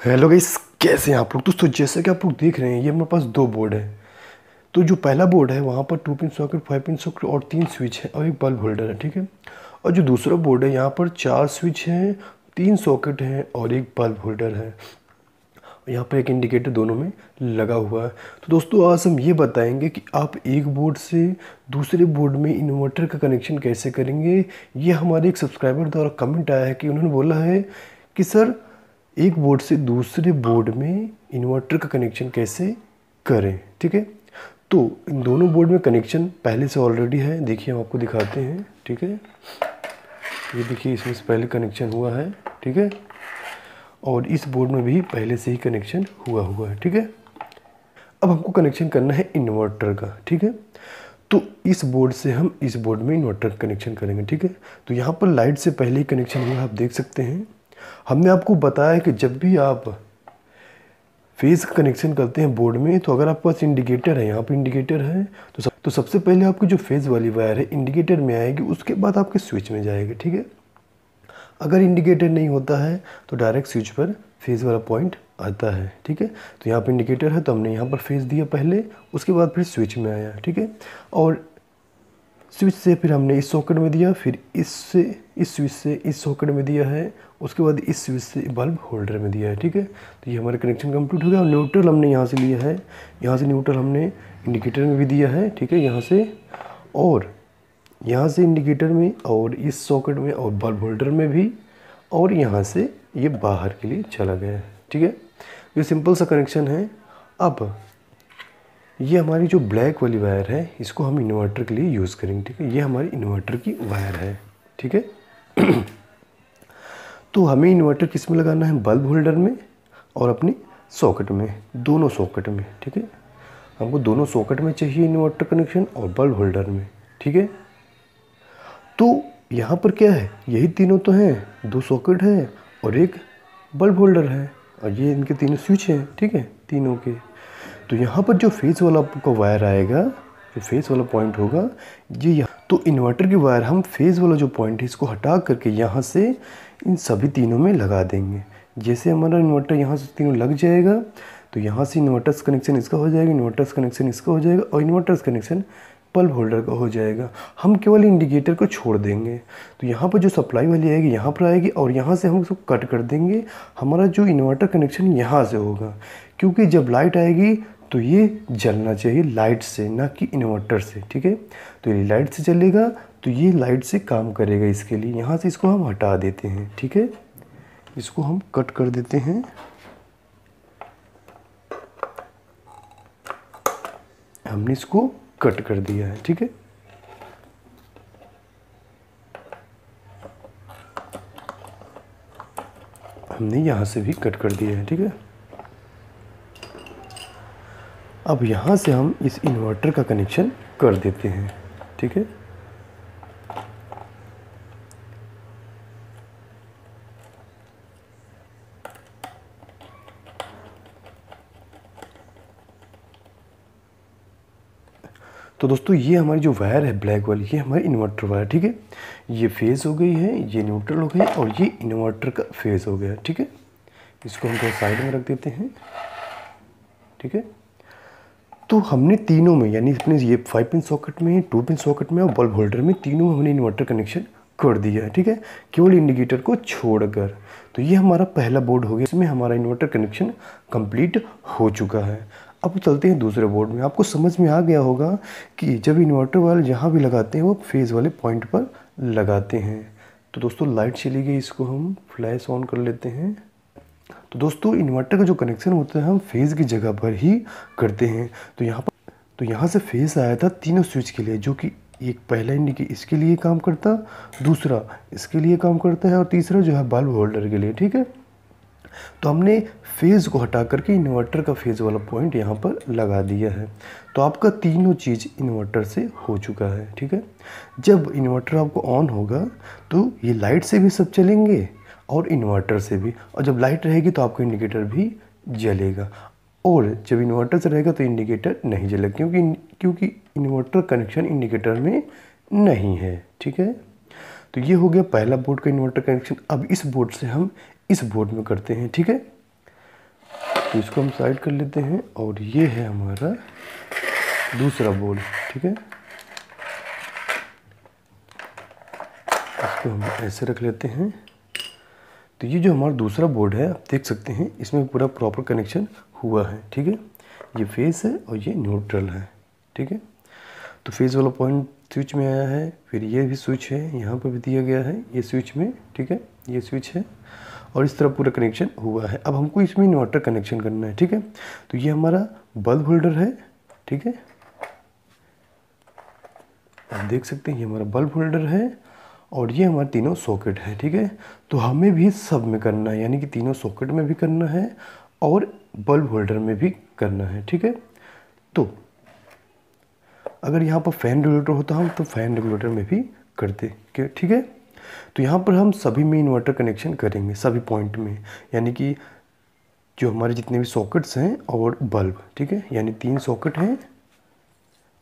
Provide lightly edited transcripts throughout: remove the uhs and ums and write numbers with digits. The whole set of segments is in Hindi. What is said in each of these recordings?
हेलो गाइस, कैसे हैं आप लोग। दोस्तों जैसे कि आप लोग देख रहे हैं, ये हमारे पास दो बोर्ड है। तो जो पहला बोर्ड है वहाँ पर 2 पिन सॉकेट, 5 पिन सॉकेट और 3 स्विच है और एक बल्ब होल्डर है, ठीक है। और जो दूसरा बोर्ड है यहाँ पर 4 स्विच हैं, 3 सॉकेट हैं और एक बल्ब होल्डर है। यहाँ पर एक इंडिकेटर दोनों में लगा हुआ है। तो दोस्तों आज हम ये बताएंगे कि आप एक बोर्ड से दूसरे बोर्ड में इन्वर्टर का कनेक्शन कैसे करेंगे। ये हमारे एक सब्सक्राइबर द्वारा कमेंट आया है कि उन्होंने बोला है कि सर एक बोर्ड से दूसरे बोर्ड में इन्वर्टर का कनेक्शन कैसे करें, ठीक है। तो इन दोनों बोर्ड में कनेक्शन पहले से ऑलरेडी है, देखिए हम आपको दिखाते हैं, ठीक है। ये देखिए इसमें से पहले कनेक्शन हुआ है, ठीक है। और इस बोर्ड में भी पहले से ही कनेक्शन हुआ है, ठीक है। अब हमको कनेक्शन करना है इन्वर्टर का, ठीक है। तो इस बोर्ड से हम इस बोर्ड में इन्वर्टर का कनेक्शन करेंगे, ठीक है। तो यहाँ पर लाइट से पहले ही कनेक्शन हुआ, आप देख सकते हैं। हमने आपको बताया कि जब भी आप फेज़ का कनेक्शन करते हैं बोर्ड में, तो अगर आपके पास इंडिकेटर है, यहाँ पे इंडिकेटर है, तो सबसे पहले आपकी जो फेज़ वाली वायर है इंडिकेटर में आएगी, उसके बाद आपके स्विच में जाएगी, ठीक है। अगर इंडिकेटर नहीं होता है तो डायरेक्ट स्विच पर फेज़ वाला पॉइंट आता है, ठीक है। तो यहाँ पर इंडिकेटर है तो हमने यहाँ पर फेज़ दिया पहले, उसके बाद फिर स्विच में आया, ठीक है। और स्विच से फिर हमने इस सॉकेट में दिया, फिर इससे इस स्विच से इस सॉकेट में दिया है, उसके बाद इस स्विच से बल्ब होल्डर में दिया है, ठीक है। तो ये हमारा कनेक्शन कंप्लीट हो गया। न्यूट्रल हमने यहाँ से लिया है, यहाँ से न्यूट्रल हमने इंडिकेटर में भी दिया है, ठीक है, यहाँ से और यहाँ से इंडिकेटर में और इस सॉकेट में और बल्ब होल्डर में भी, और यहाँ से ये बाहर के लिए चला गया है, ठीक है। ये सिंपल सा कनेक्शन है। अब ये हमारी जो ब्लैक वाली वायर है इसको हम इन्वर्टर के लिए यूज़ करेंगे, ठीक है। ये हमारी इन्वर्टर की वायर है, ठीक है। तो हमें इन्वर्टर किस में लगाना है, बल्ब होल्डर में और अपनी सॉकेट में, दोनों सॉकेट में, ठीक है। हमको दोनों सॉकेट में चाहिए इन्वर्टर कनेक्शन और बल्ब होल्डर में, ठीक है। तो यहाँ पर क्या है, यही तीनों तो हैं, 2 सॉकेट है और एक बल्ब होल्डर है और ये इनके तीनों स्विच हैं, ठीक है, तीनों के। तो यहाँ पर जो फेज़ वाला आपका वायर आएगा, जो फेज़ वाला पॉइंट होगा ये यहाँ, तो इन्वर्टर की वायर हम फेज़ वाला जो पॉइंट है इसको हटा करके यहाँ से इन सभी तीनों में लगा देंगे। जैसे हमारा इन्वर्टर यहाँ से तीनों लग जाएगा तो यहाँ से इन्वर्टर्स कनेक्शन इसका हो जाएगा, इन्वर्टर्स कनेक्शन इसका हो जाएगा और इन्वर्टर्स कनेक्शन बल्ब होल्डर का हो जाएगा। हम केवल इंडिकेटर को छोड़ देंगे। तो यहाँ पर जो सप्लाई वाली आएगी यहाँ पर आएगी और यहाँ से हम उसको कट कर देंगे। हमारा जो इन्वर्टर कनेक्शन यहाँ से होगा, क्योंकि जब लाइट आएगी तो ये जलना चाहिए लाइट से, ना कि इन्वर्टर से, ठीक है। तो ये लाइट से चलेगा तो ये लाइट से काम करेगा। इसके लिए यहाँ से इसको हम हटा देते हैं, ठीक है। इसको हम कट कर देते हैं। हमने इसको कट कर दिया है, ठीक है। हमने यहाँ से भी कट कर दिया है, ठीक है। अब यहाँ से हम इस इन्वर्टर का कनेक्शन कर देते हैं, ठीक है। तो दोस्तों ये हमारी जो वायर है ब्लैक वाली, ये हमारी इन्वर्टर वायर, ठीक है। ये फेज़ हो गई है, ये न्यूट्रल हो गई और ये इन्वर्टर का फेज़ हो गया, ठीक है। इसको हम थोड़ा साइड में रख देते हैं, ठीक है। तो हमने तीनों में, यानी अपने ये 5 पिन सॉकेट में, 2 पिन सॉकेट में और बल्ब होल्डर में, तीनों में हमने इन्वर्टर कनेक्शन कर दिया है, ठीक है, केवल इंडिकेटर को छोड़कर। तो ये हमारा पहला बोर्ड हो गया, इसमें हमारा इन्वर्टर कनेक्शन कंप्लीट हो चुका है। अब चलते हैं दूसरे बोर्ड में। आपको समझ में आ गया होगा कि जब इन्वर्टर वाले जहाँ भी लगाते हैं वो फेज़ वाले पॉइंट पर लगाते हैं। तो दोस्तों लाइट चली गई, इसको हम फ्लैश ऑन कर लेते हैं। तो दोस्तों इन्वर्टर का जो कनेक्शन होता है हम फेज़ की जगह पर ही करते हैं। तो यहाँ से फेज़ आया था तीनों स्विच के लिए, जो कि एक पहला इंडिकेटर इसके लिए काम करता, दूसरा इसके लिए काम करता है और तीसरा जो है बल्ब होल्डर के लिए, ठीक है। तो हमने फेज़ को हटा करके इन्वर्टर का फेज़ वाला पॉइंट यहाँ पर लगा दिया है। तो आपका तीनों चीज़ इन्वर्टर से हो चुका है, ठीक है। जब इन्वर्टर आपको ऑन होगा तो ये लाइट से भी सब चलेंगे और इन्वर्टर से भी, और जब लाइट रहेगी तो आपका इंडिकेटर भी जलेगा, और जब इन्वर्टर से रहेगा तो इंडिकेटर नहीं जलेगा, क्योंकि इन्वर्टर कनेक्शन इंडिकेटर में नहीं है, ठीक है। तो ये हो गया पहला बोर्ड का इन्वर्टर कनेक्शन। अब इस बोर्ड से हम इस बोर्ड में करते हैं, ठीक है। तो इसको हम साइड कर लेते हैं और ये है हमारा दूसरा बोर्ड, ठीक है। इसको हम ऐसे रख लेते हैं। तो ये जो हमारा दूसरा बोर्ड है, आप देख सकते हैं इसमें पूरा प्रॉपर कनेक्शन हुआ है, ठीक है। ये फेस है और ये न्यूट्रल है, ठीक है। तो फेस वाला पॉइंट स्विच में आया है, फिर ये भी स्विच है, यहाँ पर भी दिया गया है ये स्विच में, ठीक है। ये स्विच है और इस तरह पूरा कनेक्शन हुआ है। अब हमको इसमें इन्वर्टर कनेक्शन करना है, ठीक है। तो ये हमारा बल्ब होल्डर है, ठीक है। आप देख सकते हैं ये हमारा बल्ब होल्डर है और ये हमारे तीनों सॉकेट है, ठीक है। तो हमें भी सब में करना है, यानी कि तीनों सॉकेट में भी करना है और बल्ब होल्डर में भी करना है, ठीक है। तो अगर यहाँ पर फैन रेगुलेटर होता हम तो फैन रेगुलेटर में भी करते, ठीक है। तो यहाँ पर हम सभी में इन्वर्टर कनेक्शन करेंगे, सभी पॉइंट में, यानी कि जो हमारे जितने भी सॉकेट्स हैं और बल्ब, ठीक है। यानी 3 सॉकेट हैं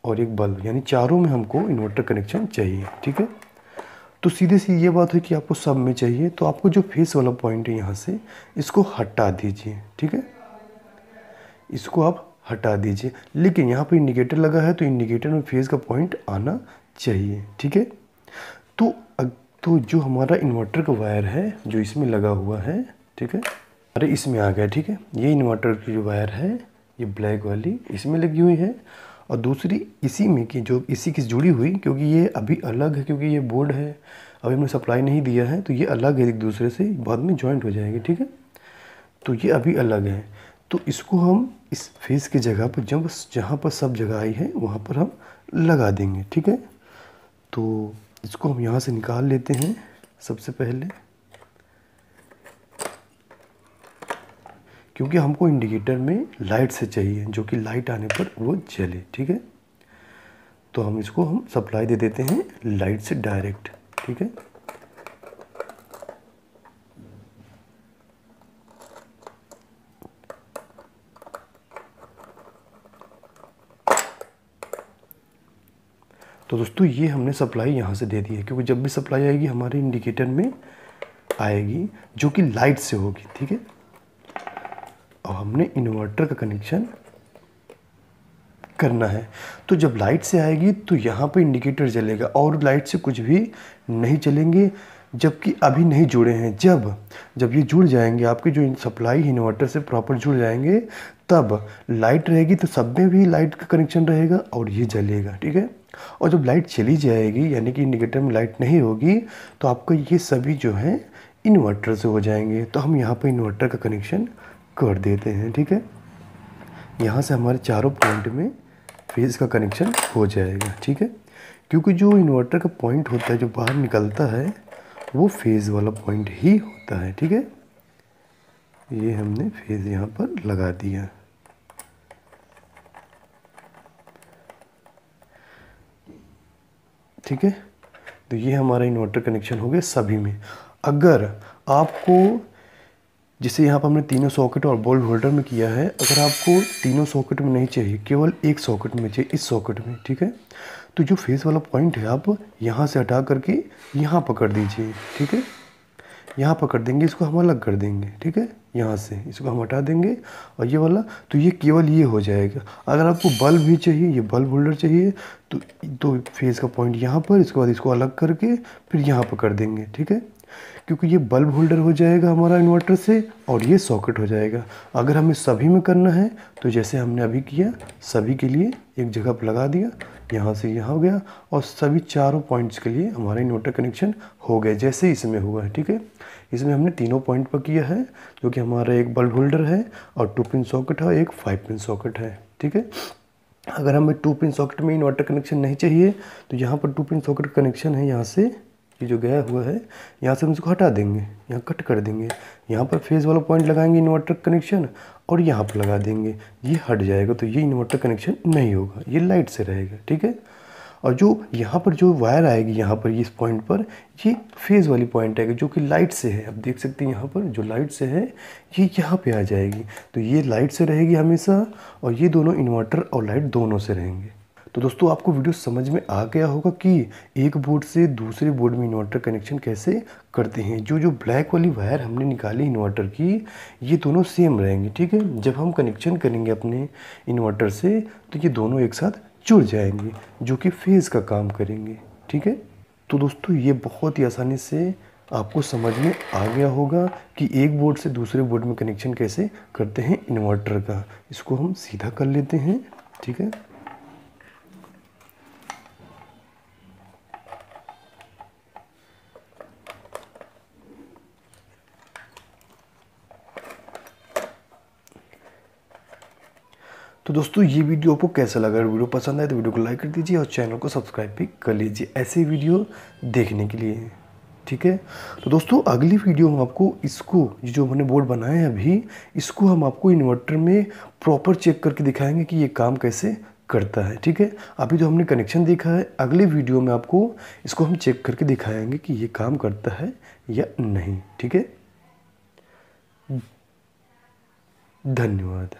और एक बल्ब, यानी चारों में हमको इन्वर्टर कनेक्शन चाहिए, ठीक है। तो सीधे सी ये बात है कि आपको सब में चाहिए, तो आपको जो फेस वाला पॉइंट है यहाँ से इसको हटा दीजिए, ठीक है। इसको आप हटा दीजिए, लेकिन यहाँ पर इंडिकेटर लगा है तो इंडिकेटर में फेस का पॉइंट आना चाहिए, ठीक है। तो जो हमारा इन्वर्टर का वायर है जो इसमें लगा हुआ है, ठीक है, अरे इसमें आ गया, ठीक है। ये इन्वर्टर की जो वायर है ये ब्लैक वाली इसमें लगी हुई है और दूसरी इसी में की जो इसी की जुड़ी हुई, क्योंकि ये अभी अलग है, क्योंकि ये बोर्ड है अभी हमने सप्लाई नहीं दिया है तो ये अलग है एक दूसरे से, बाद में जॉइंट हो जाएगी, ठीक है। तो ये अभी अलग है, तो इसको हम इस फेस की जगह पर जहाँ पर सब जगह आई है वहाँ पर हम लगा देंगे, ठीक है। तो इसको हम यहाँ से निकाल लेते हैं सबसे पहले, क्योंकि हमको इंडिकेटर में लाइट से चाहिए, जो कि लाइट आने पर वो जले, ठीक है। तो हम इसको सप्लाई दे देते हैं लाइट से डायरेक्ट, ठीक है। तो दोस्तों ये हमने सप्लाई यहाँ से दे दी है, क्योंकि जब भी सप्लाई आएगी हमारे इंडिकेटर में आएगी जो कि लाइट से होगी, ठीक है। और हमने इन्वर्टर का कनेक्शन करना है, तो जब लाइट से आएगी तो यहाँ पे इंडिकेटर जलेगा और लाइट से कुछ भी नहीं चलेंगे, जबकि अभी नहीं जुड़े हैं। जब ये जुड़ जाएंगे, आपके जो सप्लाई इन्वर्टर से प्रॉपर जुड़ जाएंगे, तब लाइट रहेगी तो सब में भी लाइट का कनेक्शन रहेगा और ये जलेगा, ठीक है। और जब लाइट चली जाएगी, यानी कि इंडिकेटर में लाइट नहीं होगी, तो आपका ये सभी जो है इन्वर्टर से हो जाएंगे। तो हम यहाँ पर इन्वर्टर का कनेक्शन कर देते हैं, ठीक है। यहाँ से हमारे चारों पॉइंट में फेज़ का कनेक्शन हो जाएगा, ठीक है। क्योंकि जो इन्वर्टर का पॉइंट होता है जो बाहर निकलता है वो फेज़ वाला पॉइंट ही होता है, ठीक है। ये हमने फेज़ यहाँ पर लगा दिया, ठीक है। तो ये हमारा इन्वर्टर कनेक्शन हो गया सभी में। अगर आपको, जिसे यहाँ पर हमने तीनों सॉकेट और बल्ब होल्डर में किया है, अगर आपको तीनों सॉकेट में नहीं चाहिए, केवल एक सॉकेट में चाहिए, इस सॉकेट में, ठीक है, तो जो फेस वाला पॉइंट है आप यहाँ से हटा करके यहाँ पकड़ दीजिए, ठीक है। यहाँ पकड़ देंगे, इसको हम अलग कर देंगे, ठीक है। यहाँ से इसको हम हटा देंगे और ये वाला, तो ये केवल ये हो जाएगा। अगर आपको बल्ब भी चाहिए, ये बल्ब होल्डर चाहिए, तो फेस का पॉइंट यहाँ पर, इसके बाद इसको अलग करके फिर यहाँ पर कर देंगे, ठीक है। क्योंकि ये बल्ब होल्डर हो जाएगा हमारा इन्वर्टर से और ये सॉकेट हो जाएगा। अगर हमें सभी में करना है तो जैसे हमने अभी किया, सभी के लिए एक जगह पर लगा दिया, यहाँ से यहाँ हो गया और सभी चारों पॉइंट्स के लिए हमारा इन्वर्टर कनेक्शन हो गया, जैसे इसमें हुआ है, ठीक है। इसमें हमने तीनों पॉइंट पर किया है, जो कि हमारा एक बल्ब होल्डर है और 2 पिन सॉकेट है, एक 5 पिन सॉकेट है, ठीक है। अगर हमें 2 पिन सॉकेट में इन्वर्टर कनेक्शन नहीं चाहिए तो यहाँ पर 2 पिन सॉकेट कनेक्शन है, यहाँ से ये जो गया हुआ है, यहाँ से हम इसको हटा देंगे, यहाँ कट कर देंगे, यहाँ पर फेज़ वाला पॉइंट लगाएंगे इन्वर्टर कनेक्शन और यहाँ पर लगा देंगे, ये हट जाएगा, तो ये इन्वर्टर कनेक्शन नहीं होगा, ये लाइट से रहेगा, ठीक है। और जो यहाँ पर जो वायर आएगी यहाँ पर इस पॉइंट पर, ये फेज़ वाली पॉइंट आएगी जो कि लाइट से है। आप देख सकते हैं यहाँ पर जो लाइट से है ये यहाँ पे आ जाएगी, तो ये लाइट से रहेगी हमेशा और ये दोनों इन्वर्टर और लाइट दोनों से रहेंगे। तो दोस्तों आपको वीडियो समझ में आ गया होगा कि एक बोर्ड से दूसरे बोर्ड में इन्वर्टर कनेक्शन कैसे करते हैं। जो जो ब्लैक वाली वायर हमने निकाली इन्वर्टर की, ये दोनों सेम रहेंगे, ठीक है। जब हम कनेक्शन करेंगे अपने इन्वर्टर से तो ये दोनों एक साथ जुड़ जाएंगे, जो कि फेज़ का काम करेंगे, ठीक है। तो दोस्तों ये बहुत ही आसानी से आपको समझ में आ गया होगा कि एक बोर्ड से दूसरे बोर्ड में कनेक्शन कैसे करते हैं इन्वर्टर का। इसको हम सीधा कर लेते हैं, ठीक है। तो दोस्तों ये वीडियो आपको कैसा लगा? अगर वीडियो पसंद आए तो वीडियो को लाइक कर दीजिए और चैनल को सब्सक्राइब भी कर लीजिए ऐसे वीडियो देखने के लिए, ठीक है। तो दोस्तों अगली वीडियो में आपको इसको, जो हमने बोर्ड बनाया है अभी, इसको हम आपको इन्वर्टर में प्रॉपर चेक करके दिखाएंगे कि ये काम कैसे करता है, ठीक है। अभी जो हमने कनेक्शन देखा है, अगले वीडियो में आपको इसको हम चेक करके दिखाएंगे कि ये काम करता है या नहीं, ठीक है। धन्यवाद।